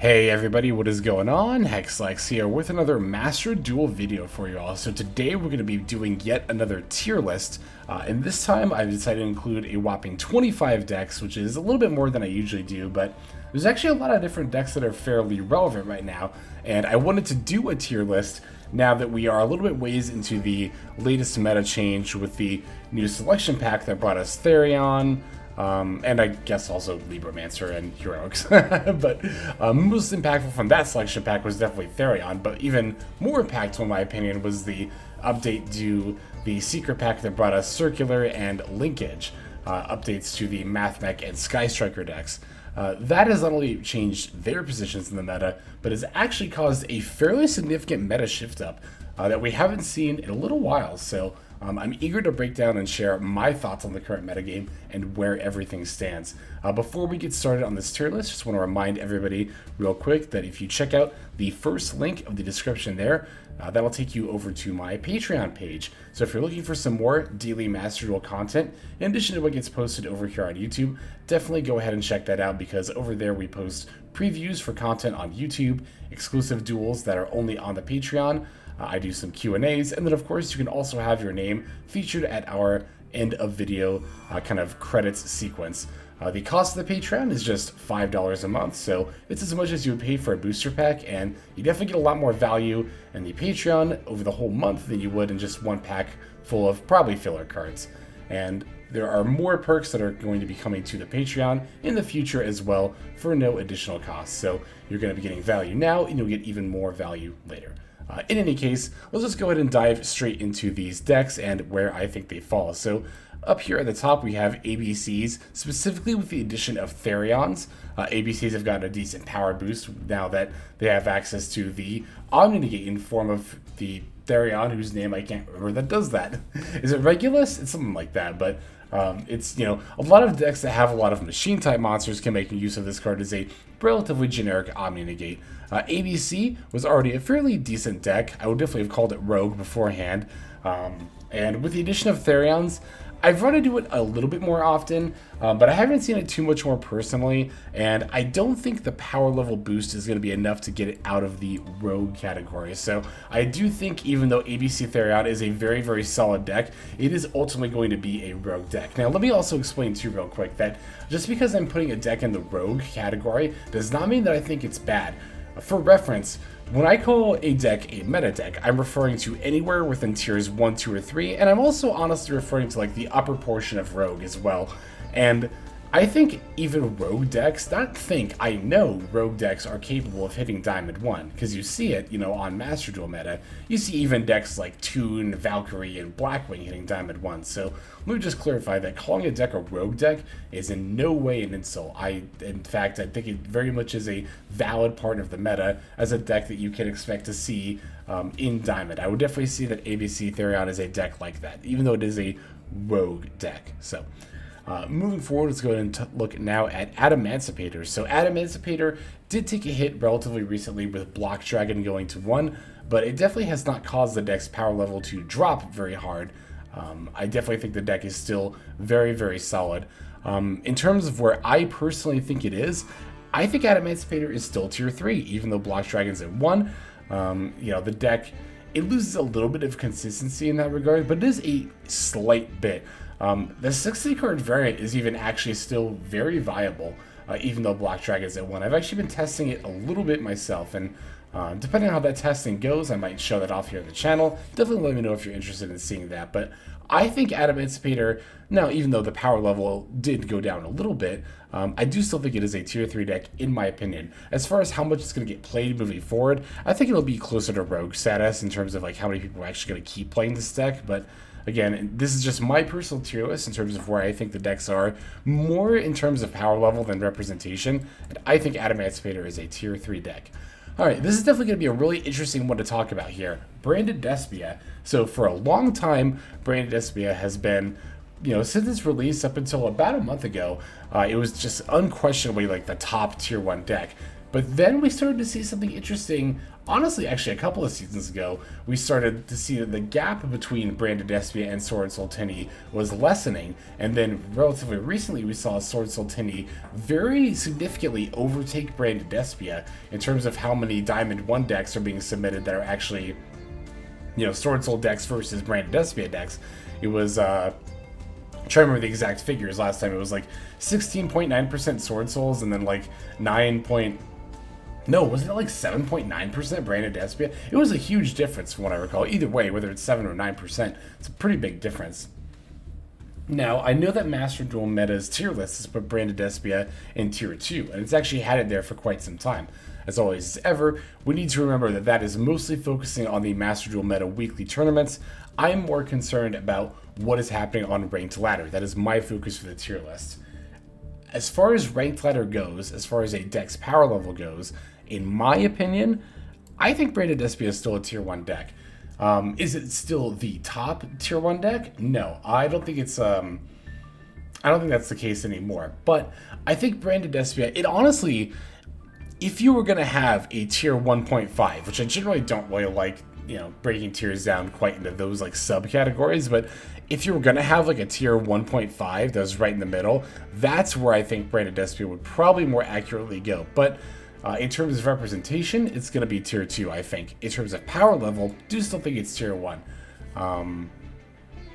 Hey everybody, what is going on? Hexlex here with another Master Duel video for you all. So today we're going to be doing yet another tier list, and this time I've decided to include a whopping 25 decks, which is a little bit more than I usually do, but there's actually a lot of different decks that are fairly relevant right now, and I wanted to do a tier list now that we are a little bit ways into the latest meta change with the new selection pack that brought us Therion, and I guess also Libromancer and Heroics. But most impactful from that selection pack was definitely Therion, but even more impactful in my opinion was the update to the secret pack that brought us Circular and Linkage, updates to the Mathmech and Sky Striker decks. That has not only changed their positions in the meta, but has actually caused a fairly significant meta shift up that we haven't seen in a little while. So I'm eager to break down and share my thoughts on the current metagame and where everything stands. Before we get started on this tier list, just want to remind everybody real quick that if you check out the first link of the description there, that'll take you over to my Patreon page. So if you're looking for some more daily Master Duel content, in addition to what gets posted over here on YouTube, definitely go ahead and check that out, because over there we post previews for content on YouTube, exclusive duels that are only on the Patreon. I do some Q&As, and then of course you can also have your name featured at our end of video kind of credits sequence. The cost of the Patreon is just $5 a month, so it's as much as you would pay for a booster pack, and you definitely get a lot more value in the Patreon over the whole month than you would in just one pack full of probably filler cards. And there are more perks that are going to be coming to the Patreon in the future as well for no additional cost. So you're going to be getting value now, and you'll get even more value later. In any case, let's just go ahead and dive straight into these decks and where I think they fall. So up here at the top we have ABCs, specifically with the addition of Therions. ABCs have gotten a decent power boost now that they have access to the Omni-Negate in form of the Therion, whose name I can't remember, that does that. Is it Regulus? It's something like that, but it's, you know, a lot of decks that have a lot of machine type monsters can make use of this card as a relatively generic Omni-Negate. ABC was already a fairly decent deck. I would definitely have called it Rogue beforehand. And with the addition of Therions, I've run into it a little bit more often, but I haven't seen it too much more personally, and I don't think the power level boost is going to be enough to get it out of the Rogue category. So I do think even though ABC Therion is a very, very solid deck, it is ultimately going to be a Rogue deck. Now let me also explain too real quick that just because I'm putting a deck in the Rogue category does not mean that I think it's bad. For reference, when I call a deck a meta deck, I'm referring to anywhere within tiers 1, 2, or 3, and I'm also honestly referring to like the upper portion of Rogue as well. And I think even Rogue decks, I know Rogue decks are capable of hitting Diamond 1, because you see it, you know, on Master Duel meta. You see even decks like Toon, Valkyrie, and Blackwing hitting Diamond 1. So let me just clarify that calling a deck a Rogue deck is in no way an insult. In fact, I think it very much is a valid part of the meta as a deck that you can expect to see in Diamond. I would definitely see that ABC Therion is a deck like that, even though it is a Rogue deck. So moving forward, let's go ahead and look now at Adamancipator. So Adamancipator did take a hit relatively recently with Block Dragon going to 1, but it definitely has not caused the deck's power level to drop very hard. I definitely think the deck is still very, very solid. In terms of where I personally think it is, I think Adamancipator is still tier 3, even though Block Dragon's at 1. You know, the deck, it loses a little bit of consistency in that regard, but it is a slight bit. The 60 card variant is even actually still very viable, even though Black Dragon's at 1. I've actually been testing it a little bit myself, and depending on how that testing goes, I might show that off here on the channel. Definitely let me know if you're interested in seeing that. But I think Adamancipator, now even though the power level did go down a little bit, I do still think it is a tier 3 deck in my opinion. As far as how much it's going to get played moving forward, I think it'll be closer to Rogue status in terms of like how many people are actually going to keep playing this deck. But again, this is just my personal tier list in terms of where I think the decks are, more in terms of power level than representation, and I think Adamancipator is a tier 3 deck. Alright, this is definitely going to be a really interesting one to talk about here. Branded Despia. So for a long time, Branded Despia has been, you know, since its release up until about a month ago, it was just unquestionably like the top tier 1 deck. But then we started to see something interesting. Honestly, actually, a couple of seasons ago, we started to see that the gap between Branded Despia and Sword Sultani was lessening, and then relatively recently, we saw Sword Sultani very significantly overtake Branded Despia in terms of how many Diamond 1 decks are being submitted that are actually, you know, Sword Soul decks versus Branded Despia decks. It was, I'm trying to remember the exact figures last time. It was like 16.9% Sword Souls, and then like wasn't it like 7.9% Branded Despia? It was a huge difference from what I recall. Either way, whether it's 7 or 9%, it's a pretty big difference. Now, I know that Master Duel Meta's tier list has put Branded Despia in tier 2, and it's actually had it there for quite some time. As always, as ever, we need to remember that that is mostly focusing on the Master Duel Meta weekly tournaments. I am more concerned about what is happening on Ranked Ladder. That is my focus for the tier list. As far as Ranked Ladder goes, as far as a deck's power level goes, in my opinion, I think Branded Despia is still a tier 1 deck. Is it still the top tier 1 deck? No, I don't think it's I don't think that's the case anymore. But I think Branded Despia, it honestly, if you were gonna have a tier 1.5, which I generally don't really like, you know, breaking tiers down quite into those like subcategories, but if you were gonna have like a tier 1.5 that was right in the middle, that's where I think Branded Despia would probably more accurately go. But in terms of representation, it's going to be tier 2, I think. In terms of power level, do still think it's tier 1.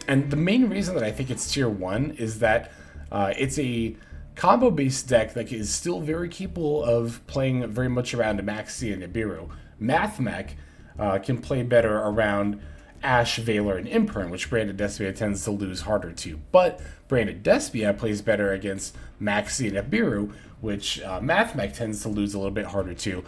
And the main reason that I think it's tier 1 is that it's a combo-based deck that is still very capable of playing very much around Maxi and Nibiru. Mathmech can play better around Ash, Valor, and Imperm, which Branded Despia tends to lose harder to. But Branded Despia plays better against Maxi and Nibiru, which Mathmech tends to lose a little bit harder to.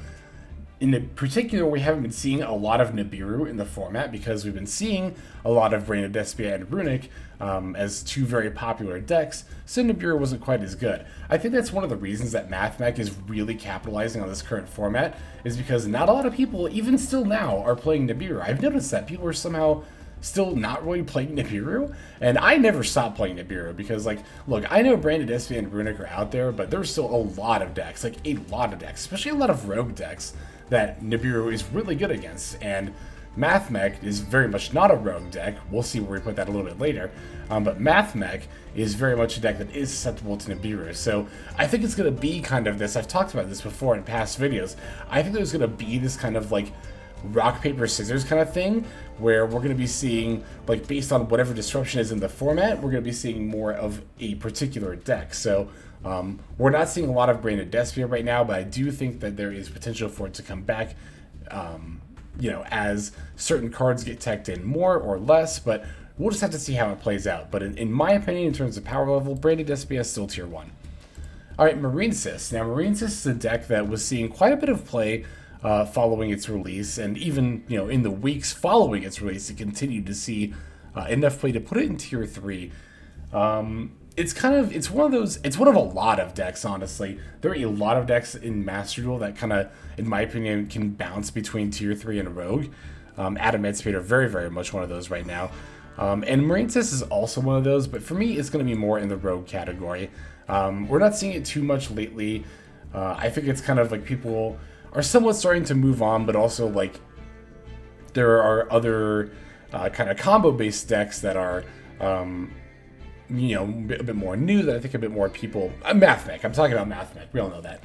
In particular, we haven't been seeing a lot of Nibiru in the format because we've been seeing a lot of Branded Despia and Runick as two very popular decks, so Nibiru wasn't quite as good. I think that's one of the reasons that Mathmech is really capitalizing on this current format, is because not a lot of people, even still now, are playing Nibiru. I've noticed that people are somehow still not really playing Nibiru, and I never stopped playing Nibiru because, like, look, I know Branded Despia and Runick are out there, but there's still a lot of decks, like a lot of decks, especially a lot of rogue decks that Nibiru is really good against, and Mathmech is very much not a rogue deck. We'll see where we put that a little bit later, but Mathmech is very much a deck that is susceptible to Nibiru, so I think it's going to be kind of this, I've talked about this before in past videos, I think there's going to be this kind of, like, rock, paper, scissors kind of thing, where we're going to be seeing, like, based on whatever disruption is in the format, we're going to be seeing more of a particular deck. So we're not seeing a lot of Branded Despia right now, but I do think that there is potential for it to come back, you know, as certain cards get teched in more or less, but we'll just have to see how it plays out. But in my opinion, in terms of power level, Branded Despia is still tier 1. Alright, Marincess. Now, Marincess is a deck that was seeing quite a bit of play following its release, and even, you know, in the weeks following its release, it continued to see enough play to put it in tier 3. It's one of a lot of decks, honestly. There are a lot of decks in Master Duel that kind of, in my opinion, can bounce between tier 3 and Rogue. Adamancipator, very, very much one of those right now. And Marincess is also one of those, but for me, it's going to be more in the Rogue category. We're not seeing it too much lately. I think it's kind of like people are somewhat starting to move on, but also, like, there are other kind of combo-based decks that are, you know, a bit more new, that I think a bit more people... Mathmech, I'm talking about Mathmech, we all know that.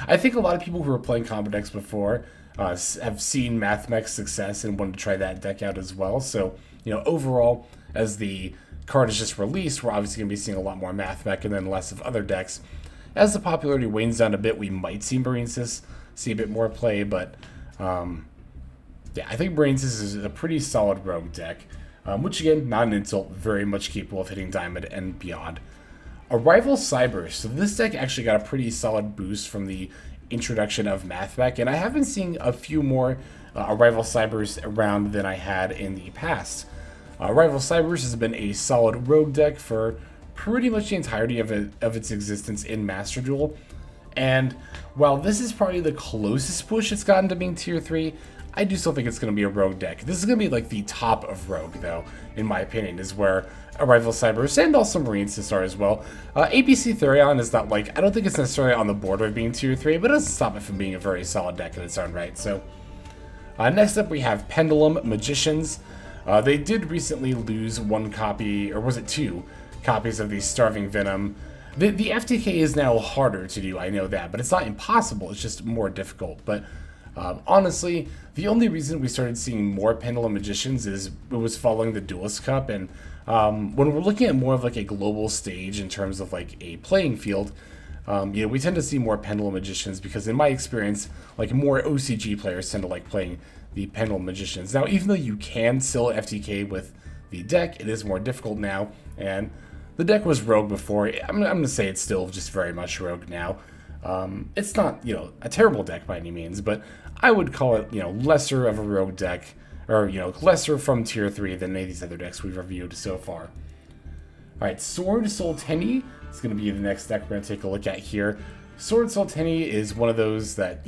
I think a lot of people who were playing combo decks before have seen Mathmech's success and wanted to try that deck out as well. So, you know, overall, as the card is just released, we're obviously going to be seeing a lot more Mathmech and then less of other decks. As the popularity wanes down a bit, we might see Marincess see a bit more play, but yeah, I think Marincess is a pretty solid rogue deck, which again, not an insult, very much capable of hitting Diamond and beyond. Arrival Cyber. So this deck actually got a pretty solid boost from the introduction of Mathmech, and I have been seeing a few more Arrival Cybers around than I had in the past. Arrival Cybers has been a solid rogue deck for pretty much the entirety of its existence in Master Duel. And while this is probably the closest push it's gotten to being tier 3, I do still think it's going to be a rogue deck. This is going to be like the top of rogue, though, in my opinion, is where Arrival Cyberus and also Marincess are as well. ABC Therion is not like, I don't think it's necessarily on the border of being tier 3, but it doesn't stop it from being a very solid deck in its own right. So next up we have Pendulum Magicians. They did recently lose one copy, or was it 2 copies of the Starving Venom. The FTK is now harder to do, I know that, but it's not impossible, it's just more difficult. But honestly, the only reason we started seeing more Pendulum Magicians is it was following the Duelist Cup, and when we're looking at more of like a global stage in terms of like a playing field, we tend to see more Pendulum Magicians because in my experience, like more OCG players tend to like playing the Pendulum Magicians. Now, even though you can still FTK with the deck, it is more difficult now, and the deck was rogue before. I'm going to say it's still just very much rogue now. It's not, a terrible deck by any means, but I would call it, lesser of a rogue deck, or, lesser from tier 3 than any of these other decks we've reviewed so far. Alright, Sword Soul Tenny is going to be the next deck we're going to take a look at here. Sword Soul Tenny is one of those that,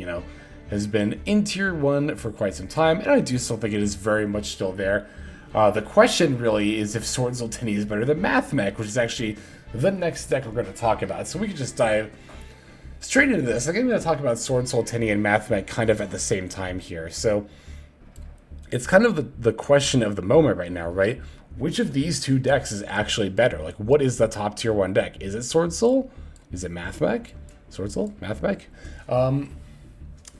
has been in tier 1 for quite some time, and I do still think it is very much still there. The question really is if Sword Soul Tenny is better than Mathmech, which is actually the next deck we're going to talk about. So we can just dive straight into this. I'm going to talk about Sword Soul Tenny and Mathmech kind of at the same time here. So it's kind of the question of the moment right now, right? Which of these two decks is actually better? Like, what is the top tier 1 deck? Is it Sword Soul? Is it Mathmech? Sword Soul? Mathmech?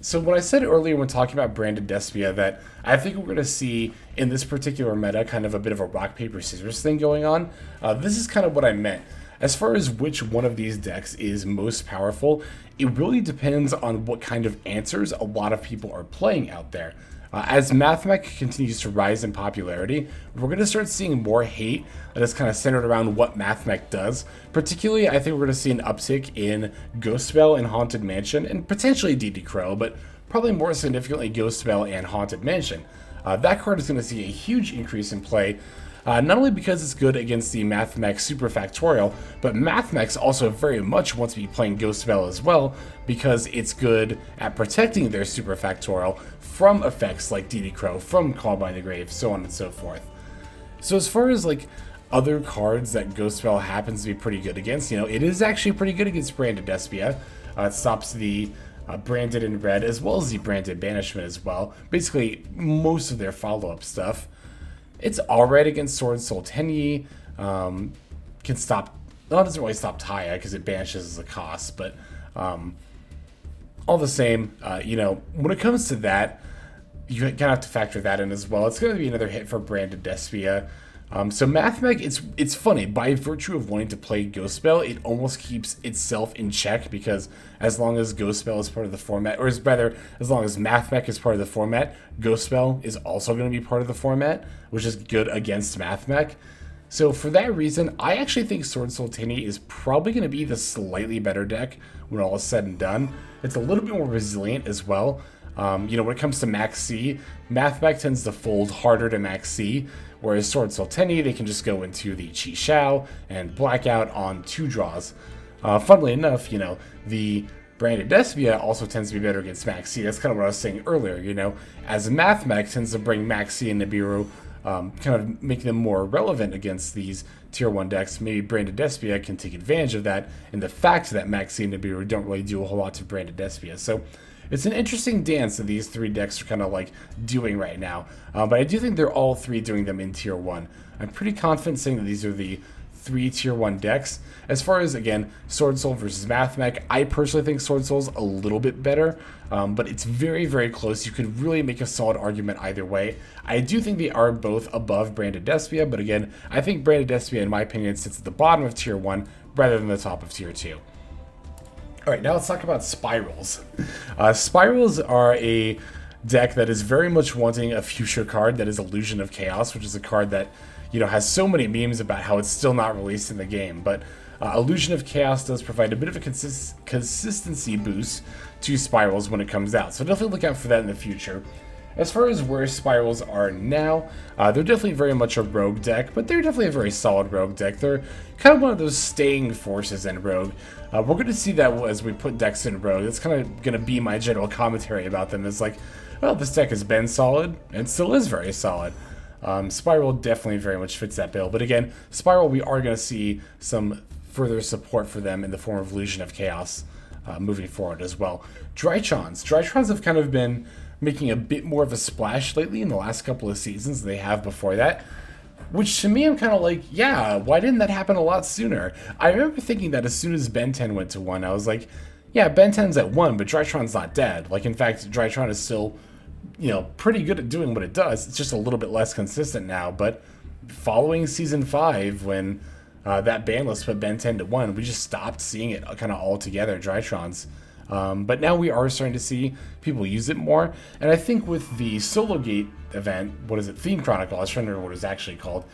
So what I said earlier when talking about branded Despia, that I think we're going to see in this particular meta kind of a bit of a rock, paper, scissors thing going on. This is kind of what I meant. As far as which one of these decks is most powerful, it really depends on what kind of answers a lot of people are playing out there. As Mathmech continues to rise in popularity, we're going to start seeing more hate that is kind of centered around what Mathmech does. Particularly, I think we're going to see an uptick in Ghost Spell and Haunted Mansion, and potentially DD Crow, but probably more significantly Ghost Spell and Haunted Mansion. That card is going to see a huge increase in play, not only because it's good against the Mathmech Super Factorial, but Mathmech also very much wants to be playing Ghost Spell as well, because it's good at protecting their Super Factorial from effects like DD Crow, from Call by the Grave, so on and so forth. So as far as like other cards that Ghost Spell happens to be pretty good against, it is actually pretty good against Branded Despia. It stops the Branded in Red as well as the Branded Banishment as well. Basically, most of their follow-up stuff. It's alright against Sword Soul Tenny. Can stop. Well, it doesn't really stop Taya because it banishes as a cost, but all the same, when it comes to that, you kind of have to factor that in as well. It's going to be another hit for Branded Despia. So Mathmech, it's funny, by virtue of wanting to play Ghost Spell, it almost keeps itself in check, because as long as Ghost Spell is part of the format, or rather, as long as Mathmech is part of the format, Ghost Spell is also going to be part of the format, which is good against Mathmech. So for that reason, I actually think Sword Soul Tenny is probably going to be the slightly better deck when all is said and done. It's a little bit more resilient as well. When it comes to Max C, Mathmech tends to fold harder to Max C, whereas Sword Soul Tenny, they can just go into the Chi Shao and Blackout on 2 draws. Funnily enough, the Branded Despia also tends to be better against Max C. That's kind of what I was saying earlier, as Mathmech tends to bring Max C and Nibiru, kind of making them more relevant against these tier 1 decks. Maybe Branded Despia can take advantage of that, and the fact that Max C and Nibiru don't really do a whole lot to Branded Despia. So it's an interesting dance that these 3 decks are kind of like doing right now, but I do think they're all 3 doing them in tier 1. I'm pretty confident saying that these are the 3 tier 1 decks. As far as, again, Sword Soul versus Mathmech, I personally think Sword Soul's a little bit better, but it's very, very close. You could really make a solid argument either way. I do think they are both above Branded Despia, but again, I think Branded Despia, in my opinion, sits at the bottom of tier 1 rather than the top of tier 2. Alright, now let's talk about Spirals. Spirals are a deck that is very much wanting a future card that is Illusion of Chaos, which is a card that, has so many memes about how it's still not released in the game. But Illusion of Chaos does provide a bit of a consistency boost to Spirals when it comes out, so definitely look out for that in the future. As far as where Spirals are now, they're definitely very much a rogue deck, but they're definitely a very solid rogue deck. They're kind of one of those staying forces in rogue. We're going to see that as we put decks in rogue. That's kind of going to be my general commentary about them. It's like, well, this deck has been solid, and still is very solid. Spiral definitely very much fits that bill. But again, Spiral, we are going to see some further support for them in the form of Illusion of Chaos moving forward as well. Drytrons. Drytrons have kind of been making a bit more of a splash lately in the last couple of seasons than they have before that. Which to me, I'm kind of like, yeah, why didn't that happen a lot sooner? I remember thinking that as soon as Ben 10 went to 1, I was like, yeah, Ben 10's at 1, but Drytron's not dead. Like, in fact, Drytron is still, you know, pretty good at doing what it does. It's just a little bit less consistent now. But following Season 5, when that ban list put Ben 10 to 1, we just stopped seeing it kind of altogether, Drytrons. But now we are starting to see people use it more. And I think with the Solo Gate event, what is it, Theme Chronicle, I was trying to remember what it was actually called.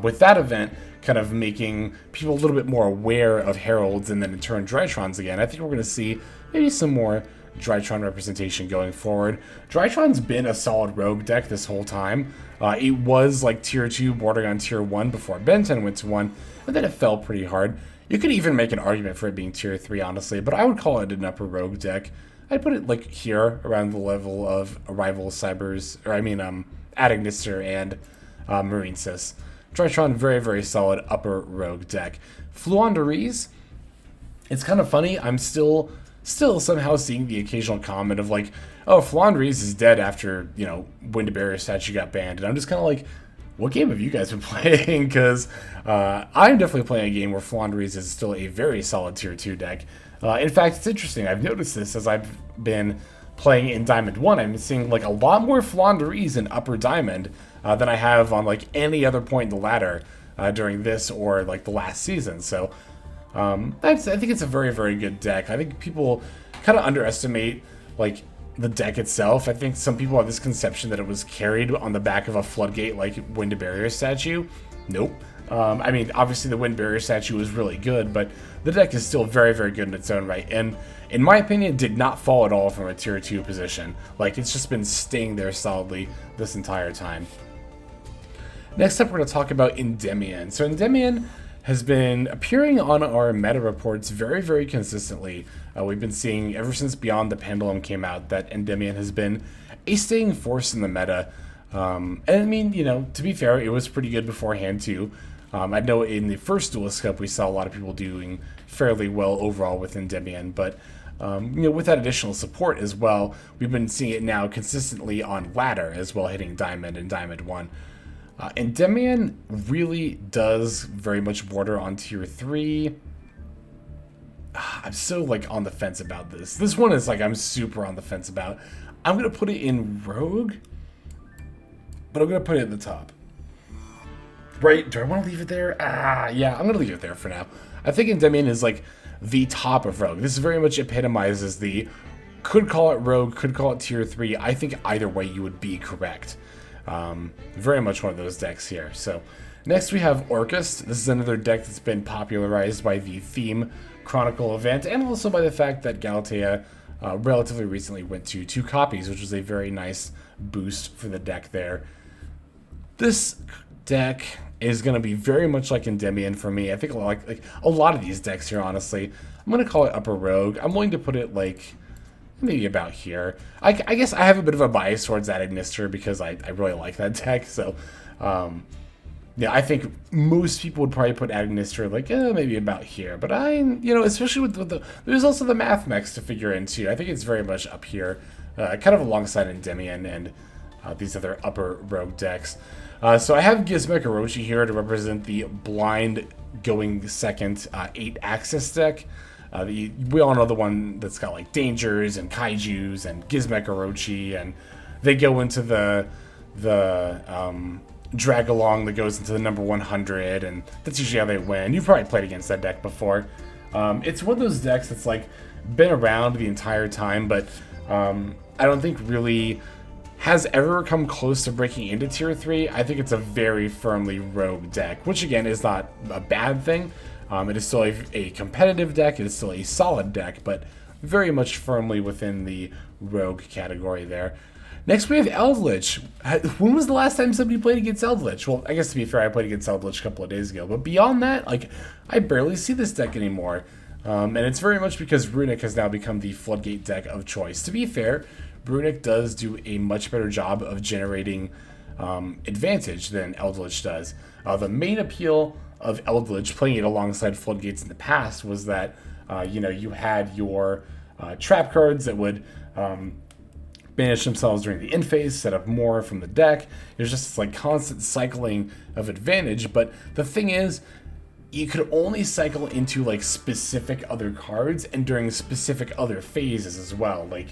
With that event kind of making people a little bit more aware of Heralds and then in turn Drytrons again, I think we're going to see maybe some more Drytron representation going forward. Drytron's been a solid rogue deck this whole time. It was like tier 2 bordering on tier 1 before Ben 10 went to 1, and then it fell pretty hard. You could even make an argument for it being tier 3, honestly, but I would call it an upper rogue deck. I'd put it like here, around the level of Arrival Cybers, or I mean, Adamancipator and Marincess. Drytron, very, very solid upper rogue deck. Flundereeze, it's kind of funny, I'm still somehow seeing the occasional comment of like, oh, Flundereeze is dead after, you know, Wind Barrier statue got banned, and I'm just kind of like, what game have you guys been playing? Because I'm definitely playing a game where Flundereeze is still a very solid tier 2 deck. In fact, it's interesting. I've noticed this as I've been playing in Diamond 1. I'm seeing like a lot more Flundereeze in Upper Diamond than I have on like any other point in the ladder during this or like the last season. So I think it's a very, very good deck. I think people kind of underestimate like the deck itself. I think some people have this conception that it was carried on the back of a Floodgate like Wind Barrier statue. Nope. I mean, obviously the Wind Barrier statue was really good, but the deck is still very, very good in its own right. And in my opinion, did not fall at all from a tier 2 position. Like, it's just been staying there solidly this entire time. Next up, we're going to talk about Endymion. So Endymion has been appearing on our meta reports very, very consistently. We've been seeing ever since Beyond the Pendulum came out that Endymion has been a staying force in the meta. And I mean, you know, to be fair, it was pretty good beforehand too. I know in the first Duelist Cup we saw a lot of people doing fairly well overall with Endymion, but you know, with that additional support as well, we've been seeing it now consistently on ladder as well, hitting Diamond and Diamond 1. Endymion really does very much border on tier 3. I'm so like on the fence about this. This one is like I'm super on the fence about. I'm going to put it in Rogue, but I'm going to put it at the top. Right? Do I want to leave it there? Yeah, I'm going to leave it there for now. I think Endymion is like the top of Rogue. This very much epitomizes the could call it Rogue, could call it tier 3. I think either way you would be correct. Very much one of those decks here. So next we have Orcust. This is another deck that's been popularized by the Theme Chronicle event and also by the fact that Galatea relatively recently went to 2 copies, which was a very nice boost for the deck there. This deck is going to be very much like Endymion for me. I think like a lot of these decks here, honestly. I'm going to call it Upper Rogue. I'm willing to put it like maybe about here. I guess I have a bit of a bias towards Adamancipator because I really like that deck. So, yeah, I think most people would probably put Adamancipator like maybe about here. But you know, especially with the there's also the Mathmechs to figure in too. I think it's very much up here, kind of alongside Endymion and these other Upper Rogue decks. So I have Gizmecha here to represent the blind going second 8-axis deck. We all know the one that's got like Dangers and Kaijus and Gizmecha, and they go into the drag along that goes into the number 100, and that's usually how they win. You've probably played against that deck before. It's one of those decks that's like been around the entire time, but I don't think really has ever come close to breaking into tier 3. I think it's a very firmly rogue deck, which again is not a bad thing. It is still a competitive deck, it is still a solid deck, but very much firmly within the rogue category there. Next we have Eldritch. When was the last time somebody played against Eldritch? Well, I guess to be fair, I played against Eldritch a couple of days ago. But beyond that, like, I barely see this deck anymore. And it's very much because Runick has now become the floodgate deck of choice. To be fair, Runick does do a much better job of generating advantage than Eldritch does. The main appeal of Eldritch, playing it alongside floodgates in the past, was that you had your trap cards that would banish themselves during the end phase, set up more from the deck. There's just this like constant cycling of advantage, but the thing is, you could only cycle into like specific other cards and during specific other phases as well. Like,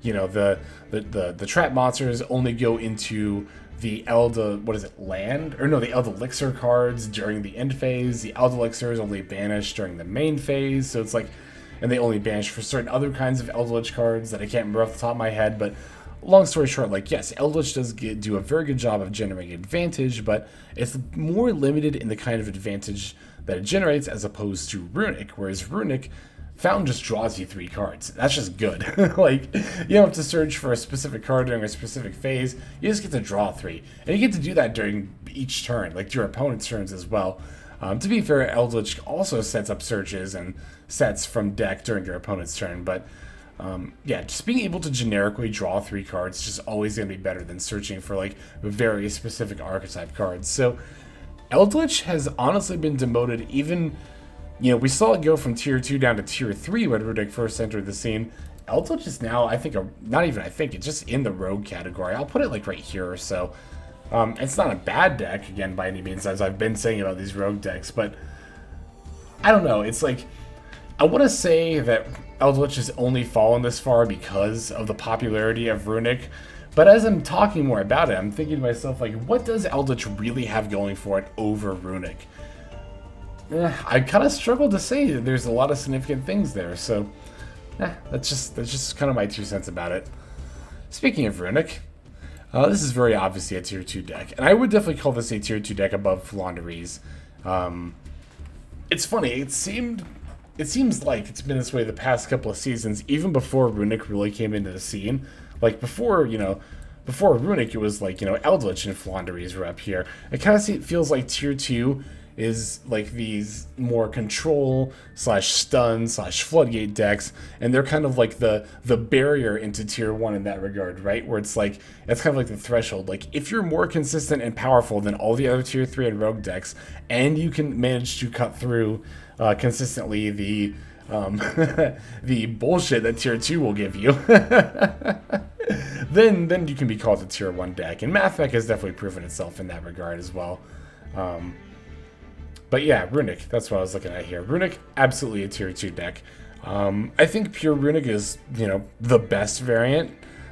the trap monsters only go into the the Eld Elixir cards during the end phase. The Eld Elixir is only banished during the main phase, so it's like, and they only banish for certain other kinds of Eldritch cards that I can't remember off the top of my head, but long story short, like, yes, Eldritch does do a very good job of generating advantage, but it's more limited in the kind of advantage that it generates as opposed to Runick, whereas Runick Fountain just draws you 3 cards. That's just good. Like, you don't have to search for a specific card during a specific phase. You just get to draw 3. And you get to do that during each turn, like your opponent's turns as well. To be fair, Eldritch also sets up searches and sets from deck during your opponent's turn, but yeah, just being able to generically draw 3 cards is just always going to be better than searching for like very specific archetype cards. So Eldritch has honestly been demoted. Even, we saw it go from tier 2 down to tier 3 when Runick first entered the scene. Eldritch is now, I think, it's just in the rogue category. I'll put it like right here or so. It's not a bad deck, again, by any means, as I've been saying about these rogue decks, but I don't know. It's like, I want to say that Eldritch has only fallen this far because of the popularity of Runick, but as I'm talking more about it, I'm thinking to myself, like, what does Eldritch really have going for it over Runick? I kind of struggle to say. There's a lot of significant things there, so that's just kind of my 2 cents about it. Speaking of Runick, this is very obviously a tier 2 deck, and I would definitely call this a tier 2 deck above Flundereeze. It's funny, it seems like it's been this way the past couple of seasons, even before Runick really came into the scene. Like, before Runick, it was like, Eldritch and Flundereeze were up here. It kind of feels like tier 2 is like these more control / stun / floodgate decks, and they're kind of like the barrier into tier 1 in that regard, right? Where it's like, it's kind of like the threshold. Like, if you're more consistent and powerful than all the other tier 3 and rogue decks, and you can manage to cut through consistently the the bullshit that tier 2 will give you, then you can be called a tier 1 deck, and Mathmech has definitely proven itself in that regard as well. But yeah, Runick, that's what I was looking at here. Runick, absolutely a tier 2 deck. I think pure Runick is, the best variant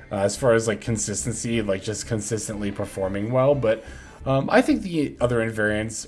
as far as like consistency, like just consistently performing well. But I think the other variants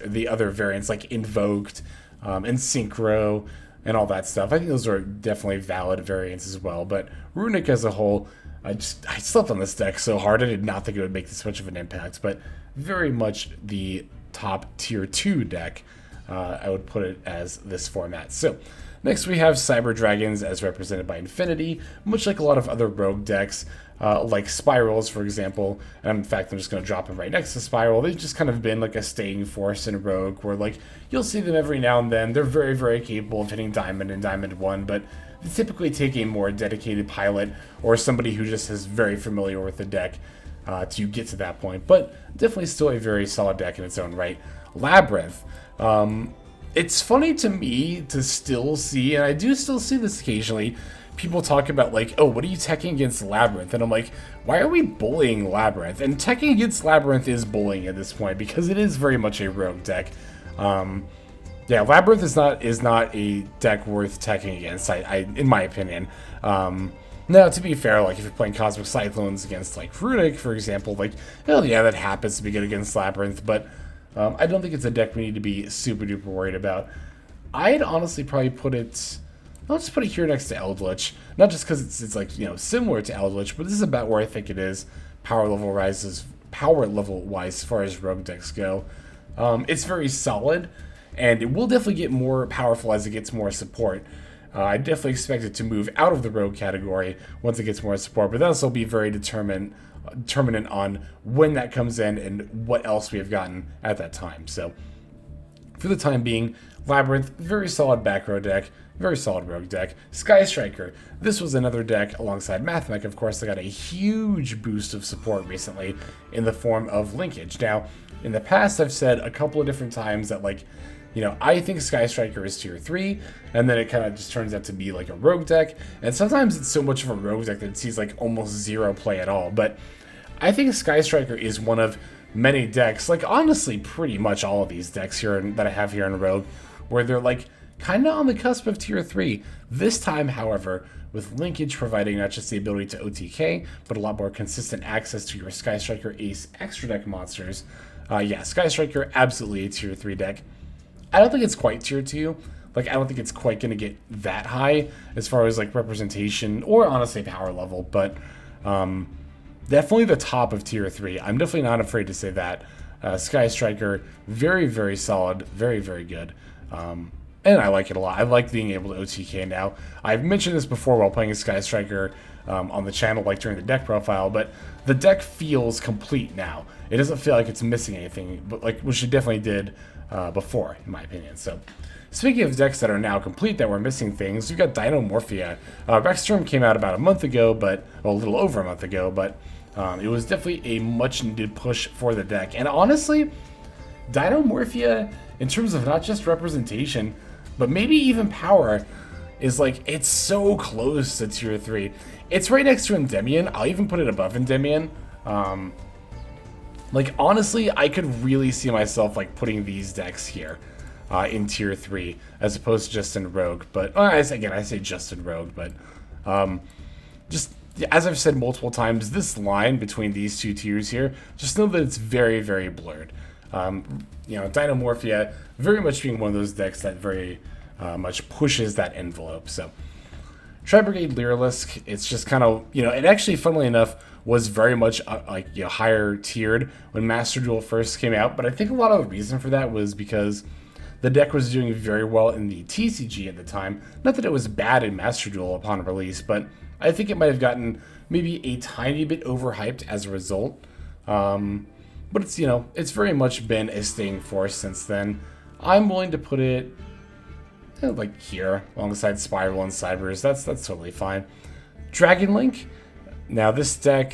like Invoked and Synchro and all that stuff, I think those are definitely valid variants as well. But Runick as a whole, I slept on this deck so hard, I did not think it would make this much of an impact. But very much the top tier 2 deck. I would put it as this format. So next we have Cyber Dragons, as represented by Infinity, much like a lot of other rogue decks, like Spirals, for example. And in fact, I'm just going to drop them right next to Spiral. They've just kind of been like a staying force in rogue, where like you'll see them every now and then. They're very, very capable of hitting Diamond and Diamond 1, but they typically take a more dedicated pilot or somebody who just is very familiar with the deck to get to that point. But definitely still a very solid deck in its own right. Labyrinth. It's funny to me to still see, and I do still see this occasionally, people talk about like, oh, what are you teching against Labyrinth? And I'm like, why are we bullying Labyrinth? And teching against Labyrinth is bullying at this point, because it is very much a rogue deck. Yeah, Labyrinth is not a deck worth teching against, in my opinion. Now, to be fair, like if you're playing Cosmic Cyclones against like Runick, for example, like, oh yeah, that happens to be good against Labyrinth, but I don't think it's a deck we need to be super duper worried about. I'd honestly probably put it, I'll just put it here next to Eldritch, not just because it's like, similar to Eldritch, but this is about where I think it is power level wise as far as rogue decks go. It's very solid, and it will definitely get more powerful as it gets more support. I definitely expect it to move out of the rogue category once it gets more support, but that'll still be very determinant on when that comes in and what else we have gotten at that time. So for the time being, Labyrinth, very solid back row deck, very solid rogue deck. Sky Striker, this was another deck alongside Mathmech, of course, that got a huge boost of support recently in the form of linkage. Now, in the past, I've said a couple of different times that, like, you know, I think Sky Striker is tier 3, and then it kind of just turns out to be like a rogue deck, and sometimes it's so much of a rogue deck that it sees like almost zero play at all, but I think Sky Striker is one of many decks, like honestly pretty much all of these decks here that I have here in Rogue, where they're like kind of on the cusp of tier 3. This time, however, with linkage providing not just the ability to OTK, but a lot more consistent access to your Sky Striker Ace extra deck monsters. Yeah, Sky Striker, absolutely a tier 3 deck. I don't think it's quite tier 2. Like, I don't think it's quite going to get that high as far as like representation or honestly power level, but definitely the top of tier 3. I'm definitely not afraid to say that. Sky Striker, very, very solid, very, very good. And I like it a lot. I like being able to OTK now. I've mentioned this before while playing a Sky Striker on the channel, like during the deck profile, but the deck feels complete now. It doesn't feel like it's missing anything, but like which it definitely did before, in my opinion. So, speaking of decks that are now complete that were missing things, we've got Dinomorphia. Rexstorm came out about a month ago, well, a little over a month ago, but it was definitely a much-needed push for the deck. And honestly, Dinomorphia, in terms of not just representation, but maybe even power, is like, it's so close to tier 3. It's right next to Endymion. I'll even put it above Endymion. Like, honestly, I could really see myself, like, putting these decks here in tier 3, as opposed to just in Rogue. But, again, I say just in Rogue, but just, as I've said multiple times, this line between these two tiers here, just know that it's very, very blurred. You know, Dinomorphia very much being one of those decks that very much pushes that envelope. So, Tri-Brigade Lyralisk, it's just kind of, you know, it actually, funnily enough, was very much like, you know, higher tiered when Master Duel first came out, but I think a lot of the reason for that was because the deck was doing very well in the TCG at the time. Not that it was bad in Master Duel upon release, but I think it might have gotten maybe a tiny bit overhyped as a result. But it's, you know, it's very much been a staying force since then. I'm willing to put it like here alongside Spiral and Cybers. That's totally fine. Dragon Link. Now this deck,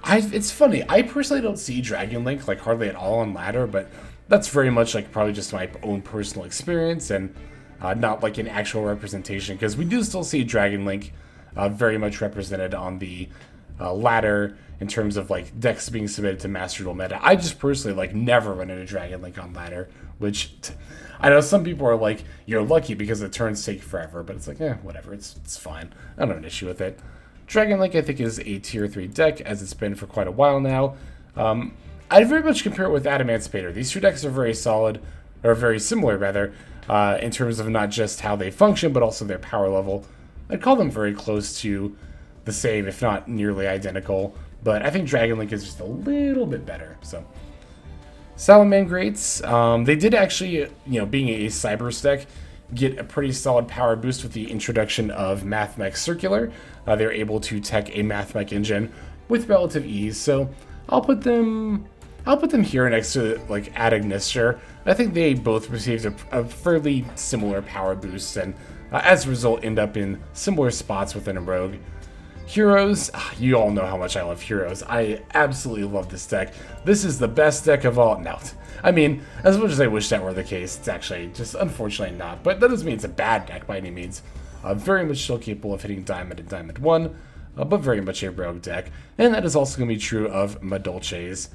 it's funny. I personally don't see Dragon Link like hardly at all on ladder, but that's very much like probably just my own personal experience and not like an actual representation, because we do still see Dragon Link very much represented on the ladder in terms of like decks being submitted to Master Duel meta. I just personally like never run into Dragon Link on ladder, which I know some people are like, you're lucky because the turns take forever, but it's like, whatever, it's fine. I don't have an issue with it. Dragon Link, I think, is a tier 3 deck, as it's been for quite a while now. I'd very much compare it with Adamancipator. These two decks are very solid, or very similar, rather, in terms of not just how they function, but also their power level. I'd call them very close to the same, if not nearly identical, but I think Dragon Link is just a little bit better. So, Salamangrates, they did actually, you know, being a Cybers deck, get a pretty solid power boost with the introduction of Mathmech Circular. They're able to tech a Mathmech engine with relative ease, so I'll put them here next to like Adagnister. I think they both received a fairly similar power boost, and as a result end up in similar spots within a Rogue. Heroes, you all know how much I love Heroes. I absolutely love this deck. This is the best deck of all. No, I mean, as much as I wish that were the case, it's actually just unfortunately not. But that doesn't mean it's a bad deck by any means. Very much still capable of hitting Diamond and Diamond 1, but very much a Rogue deck. And that is also going to be true of Madolches.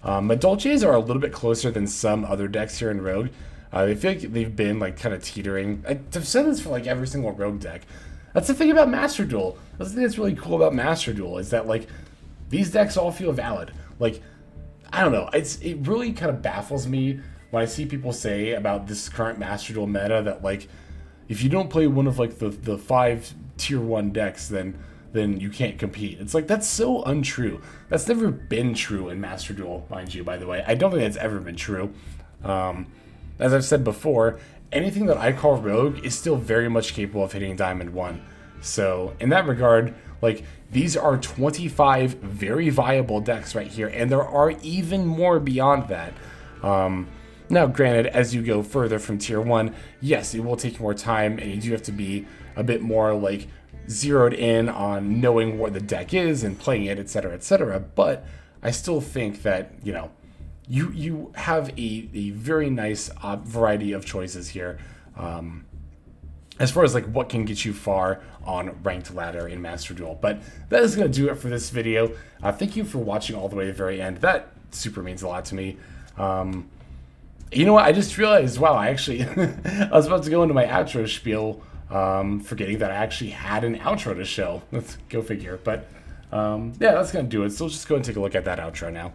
Madolches are a little bit closer than some other decks here in Rogue. They feel like they've been like kind of teetering. I've said this for like every single Rogue deck. That's the thing about Master Duel. That's the thing that's really cool about Master Duel, is that like these decks all feel valid. Like, I don't know, it really kind of baffles me when I see people say about this current Master Duel meta that like if you don't play one of like the 5 tier 1 decks, then you can't compete. It's like, that's so untrue. That's never been true in Master Duel, mind you, by the way. I don't think that's ever been true. As I've said before, anything that I call Rogue is still very much capable of hitting Diamond 1. So, in that regard, like, these are 25 very viable decks right here, and there are even more beyond that. Now, granted, as you go further from Tier 1, yes, it will take more time, and you do have to be a bit more, like, zeroed in on knowing what the deck is and playing it, etc., but I still think that, you know, you have a very nice variety of choices here. As far as like what can get you far on ranked ladder in Master Duel. But that is going to do it for this video. Thank you for watching all the way to the very end. That super means a lot to me. You know what? I just realized, wow, I actually, I was about to go into my outro spiel, forgetting that I actually had an outro to show. Let's go figure. But yeah, that's going to do it. So let's just go and take a look at that outro now.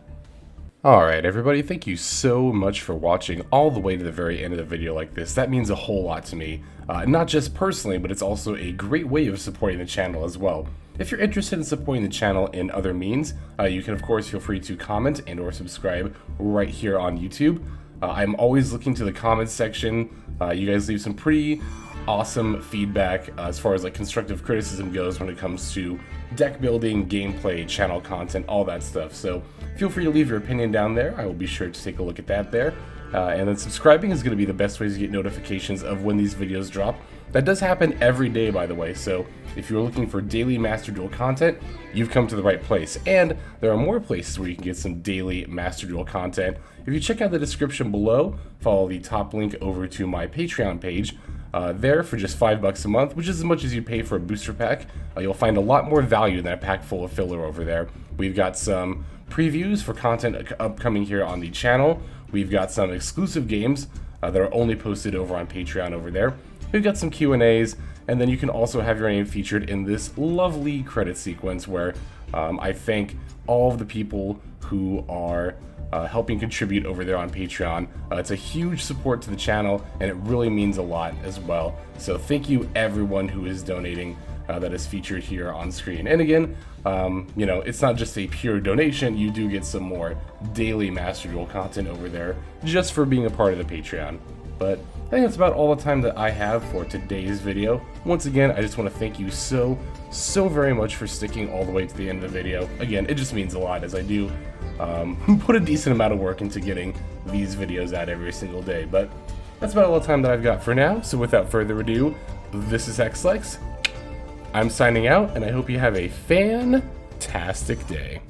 Alright everybody, thank you so much for watching all the way to the very end of the video like this. That means a whole lot to me. Not just personally, but it's also a great way of supporting the channel as well. If you're interested in supporting the channel in other means, you can of course feel free to comment and or subscribe right here on YouTube. I'm always looking to the comments section. You guys leave some pretty awesome feedback as far as like constructive criticism goes when it comes to deck building, gameplay, channel content, all that stuff. So feel free to leave your opinion down there. I will be sure to take a look at that there. And then subscribing is going to be the best way to get notifications of when these videos drop. That does happen every day, by the way, so if you're looking for daily Master Duel content, you've come to the right place. And there are more places where you can get some daily Master Duel content. If you check out the description below, follow the top link over to my Patreon page. There for just $5 a month, which is as much as you pay for a booster pack. You'll find a lot more value than a pack full of filler over there. We've got some previews for content upcoming here on the channel. We've got some exclusive games that are only posted over on Patreon over there. We've got some Q&As, and then you can also have your name featured in this lovely credit sequence where I thank all of the people who are helping contribute over there on Patreon. It's a huge support to the channel, and it really means a lot as well. So thank you everyone who is donating that is featured here on screen. And again, you know, it's not just a pure donation, you do get some more daily Master Duel content over there just for being a part of the Patreon. But I think that's about all the time that I have for today's video. Once again, I just want to thank you so very much for sticking all the way to the end of the video. Again, it just means a lot as I do put a decent amount of work into getting these videos out every single day. But that's about all the time that I've got for now. So without further ado, this is XLex. I'm signing out, and I hope you have a fantastic day.